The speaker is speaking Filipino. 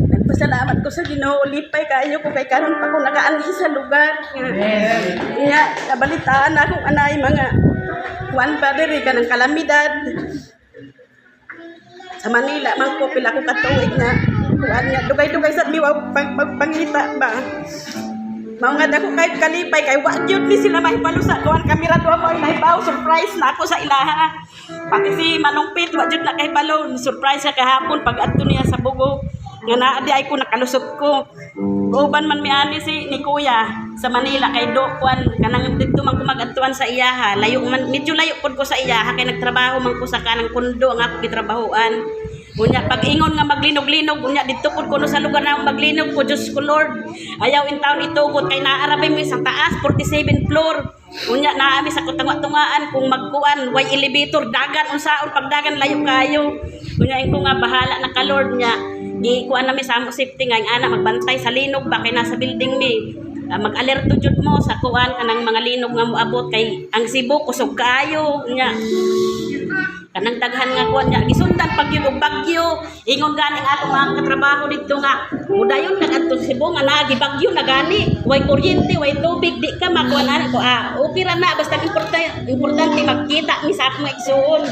Nagpasalamat ko sa Ginoo, lipay kayo ko kay karon pa ko nakaanhi sa lugar. Nga nabalitaan na akong anay mga kuan pa diri ka ng kalamidad. Sa Manila man ko pila ko katuig na kuan nga dugay-dugay sa miwa pagpangita ba. Mao nga dako kay kalipay kay wa gyud ni sila mahibalo sa kuan kamera duha mo nahibaw surprise na ako sa ilaha. Pati si Manong Pit wa gyud na kay balon surprise sa kahapon pag adto niya sa Bugo. Nga naa di ay ko nakalusot ko. Uban man mi ani si ni Kuya sa Manila kay do kuan kanang didto man ko mag-adtuan sa iyaha. Layo man medyo layo pod ko sa iyaha kay nagtrabaho man ko sa kanang kundo nga ako gitrabahoan. Unya pag ingon nga maglinog-linog unya didto pod kuno sa lugar na maglinog ko Diyos ko Lord. Ayaw in taon itugot kay naarabay mi sa taas 47 floor. Unya naami sa kutanga-tungaan kung magkuan way elevator dagan unsaon pagdagan layo kayo. Unya ko nga bahala na ka Lord nya. Gi kuan nami sa amo safety nga ang ana magbantay sa linog ba kay nasa building mi. Mag-alerto jud mo sa kuan kanang mga linog nga moabot kay ang Cebu kusog kaayo nya. Kanang daghan nga kuan nya gisundan pag yung bagyo ingon gani ang atong mga katrabaho dito nga mudayon nagadto Cebu nga naagi bagyo na gani way kuryente way tubig di ka makuan ana ko okay ra na basta importante magkita mi sa akong igsuon.